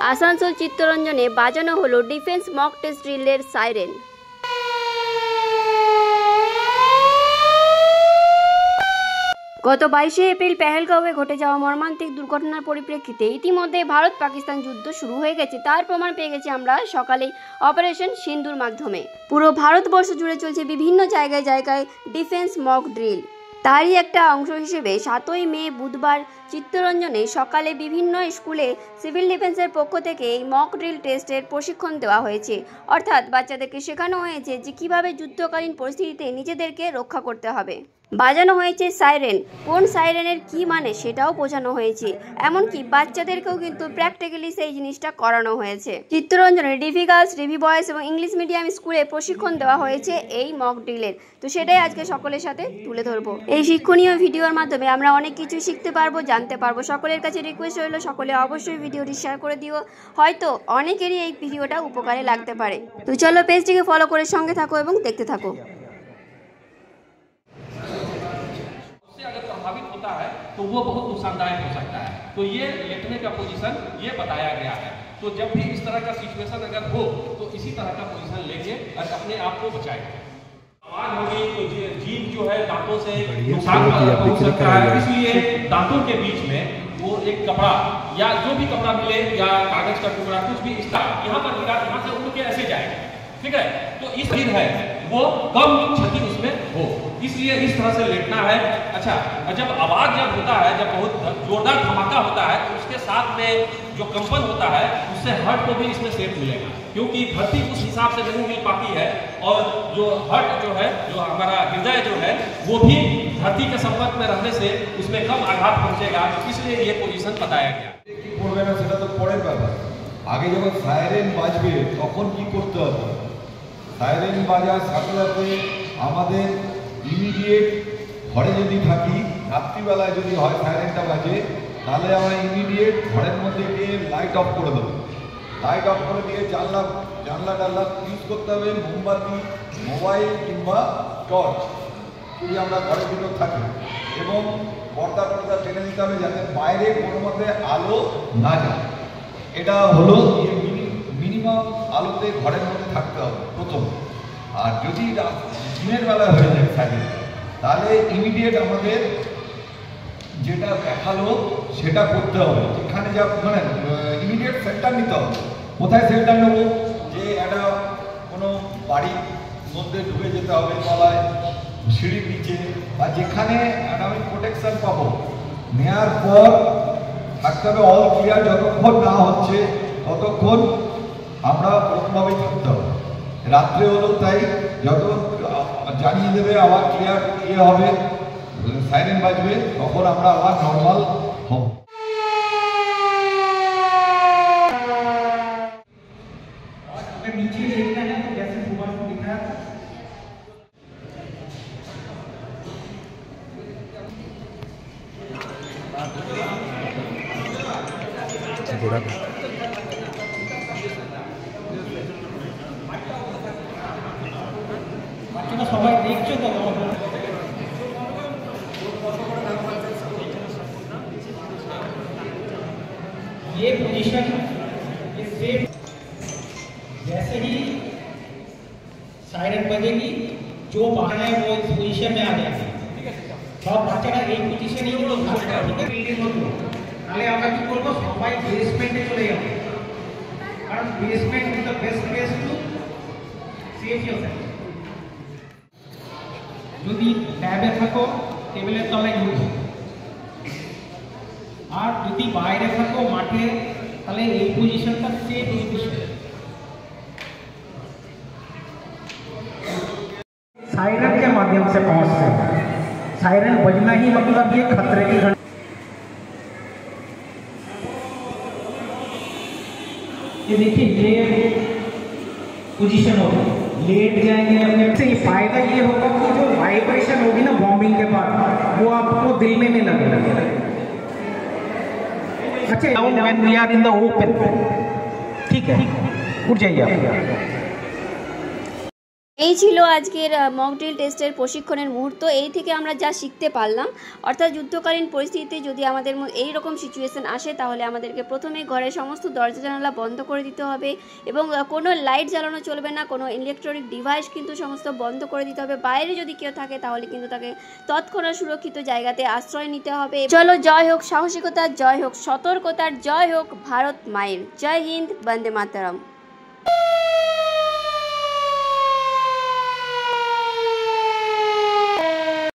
আসানসোল চিত্তরঞ্জনে বাজানো হলো defence mock test ড্রিলের siren. গত 22শে এপ্রিল পেহেলগাঁওয়ে ঘটে যাওয়া মর্মান্তিক দুর্ঘটনার পরিপ্রেক্ষিতে ইতিমধ্যে ভারত পাকিস্তান যুদ্ধ শুরু হয়ে গেছে, তার প্রমাণ পেয়ে গেছি আমরা সকালে অপারেশন সিন্দুর মাধ্যমে। পুরো ভারতবর্ষ জুড়ে চলছে বিভিন্ন জায়গায় জায়গায় ডিফেন্স মক ড্রিল। তারই একটা অংশ হিসেবে 7ই মে বুধবার চিত্তরঞ্জনে সকালে বিভিন্ন স্কুলে সিভিল ডিফেন্সের পক্ষ থেকে এই মক ড্রিল টেস্টের প্রশিক্ষণ দেওয়া হয়েছে। অর্থাৎ বাচ্চাদেরকে শেখানো হয়েছে যে কিভাবে যুদ্ধকালীন পরিস্থিতিতে নিজেদেরকে রক্ষা করতে হবে। বাজানো হয়েছে সাইরেন, কোন সাইরেনের কি মানে সেটাও বোঝানো হয়েছে, এমনকি বাচ্চাদেরকেও কিন্তু প্র্যাকটিক্যালি সেই জিনিসটা করানো হয়েছে। চিত্তরঞ্জনে ডিভি গার্লস, ডিভি বয়েজ এবং ইংলিশ মিডিয়াম স্কুলে প্রশিক্ষণ দেওয়া হয়েছে এই মক ড্রিলের। তো সেটাই আজকে সকলের সাথে তুলে ধরবো। এই শিক্ষণীয় ভিডিওর মাধ্যমে আমরা অনেক কিছু শিখতে পারবো, জানতে পারবো। সকলের কাছে রিকোয়েস্ট রইল, সকলে অবশ্যই ভিডিওটি শেয়ার করে দিও, হয়তো অনেকেরই এই ভিডিওটা উপকারে লাগতে পারে। তো চলো পেজটিকে ফলো করে সঙ্গে থাকো এবং দেখতে থাকো। होता है तो वो बहुत नुकसानदायक हो सकता है। तो ये लेटने का पोजीशन ये बताया गया है। तो जब भी इस तरह का सिचुएशन अगर हो तो इसी तरह का पोजीशन लेंगे और अपने आप को बचाएंगे। आवाज होगी तो जीभ जो है दांतों से नुकसान पहुंच सकता है, इसलिए दांतों के बीच में वो एक कपड़ा या जो भी कपड़ा मिले या कागज का टुकड़ा कुछ भी इस तरह यहाँ पर गिरा, यहाँ से उड़ के ऐसे जाएगा, ठीक है। तो इस दिन है वो कम क्षति उसमें हो, इसलिए इस तरह से लेटना है। अच्छा, जब आवाज जब होता है, जब बहुत जोरदार धमाका होता है तो उसके साथ में जो कंपन होता है उससे हार्ट को भी इसमें सेफ मिलेगा, क्योंकि धरती उस हिसाब से नहीं मिल पाती है और जो हार्ट जो है, जो हमारा हृदय जो है वो भी धरती के संपर्क में रहने से उसमें कम आघात पहुंचेगा, इसलिए ये पोजीशन बताया गया। পড়বে না সেটা তো পরের ব্যাপার। আগে যখন সাইরেন বাজবে তখন কি করতে হবে? সাইরেন বাজার সাথে সাথে আমাদের ইমিডিয়েট ঘরে যদি থাকি, রাত্রিবেলায় যদি হয় সাইরেনটা বাজে, তাহলে আমরা ইমিডিয়েট ঘরের মধ্যে গিয়ে লাইট অফ করে দেবো। লাইট অফ করে দিয়ে জানলা টানলা ইউজ করতে হবে, মোমবাতি, মোবাইল কিংবা টর্চ যদি আমরা ঘরের ভিতর থাকি, এবং পর্দা টেনে দিতে হবে যাতে বাইরে কোনো মধ্যে আলো না যায়। এটা হলো মিনিমাম আলোতে ঘরের মধ্যে থাকতে হবে প্রথম। আর যদি দিনের বেলা হয়ে যায় সাইরেন, তাহলে ইমিডিয়েট আমাদের যেটা দেখালো সেটা করতে হবে। যেখানে যা মানে ইমিডিয়েট সেন্টার নিতে হবে। কোথায় সেন্টার নেব? যে একটা কোনো বাড়ির মধ্যে ঢুকে যেতে হবে, তলায় সিঁড়ির নিচে, বা যেখানে একটা আমি প্রোটেকশন পাবো, নেওয়ার পর থাকতে হবে অল ক্লিয়ার। যতক্ষণ না হচ্ছে ততক্ষণ আমরা ওরকমভাবেই থাকতে হবে। রাত্রে হলেও তাই, যত জানিয়ে দেবে আবার ক্লিয়ার হবে, সাইরেন বাজবে, তখন আমরা আবার নর্মাল হব। সবাই দেখছো তো? ये पोजीशन जैसे ही साइरन बजेगी जो बाहर है वो इस पोजीशन में आ जाएगा। সব বাচ্চারা এই পজিশনেই হলো থাকতে হবে, বিল্ডিং মতো। তাহলে আমরা কি করবো? সবাই বেসমেন্টে চলে যাবো, কারণ basement is the best place to save yourself. যদি ল্যাবে থাকো টেবিলের তলায় ঢুকো, আর যদি বাইরে থাকো মাঠে, তাহলে এই পজিশনটা সেফ পজিশন। सायरन के माध्यम से पहुंचते हैं। सायरन बजना ही मतलब ये खतरे की घंटी। ये देखिए ये पोजीशन होगी, लेट जाएंगे अपने से। ये फायदा ये होगा कि जो वाइब्रेशन होगी ना बॉम्बिंग के बाद, वो आपको दिल में नहीं लगेगा। अच्छा, when we are in the open, ठीक है, उठ जाइए आप। এই ছিল আজকের মক ড্রিল টেস্টের প্রশিক্ষণের মুহূর্ত। এই থেকে আমরা যা শিখতে পারলাম, অর্থাৎ যুদ্ধকালীন পরিস্থিতিতে যদি আমাদের এই রকম সিচুয়েশন আসে, তাহলে আমাদেরকে প্রথমে ঘরের সমস্ত দরজা জানালা বন্ধ করে দিতে হবে এবং কোনো লাইট জ্বালানো চলবে না, কোনো ইলেকট্রনিক ডিভাইস কিন্তু সমস্ত বন্ধ করে দিতে হবে। বাইরে যদি কেউ থাকে তাহলে কিন্তু তাকে তৎক্ষণাৎ সুরক্ষিত জায়গাতে আশ্রয় নিতে হবে। চলো, জয় হোক সাহসিকতার, জয় হোক সতর্কতার, জয় হোক ভারত মায়ের। জয় হিন্দ, বন্দে মাতরম।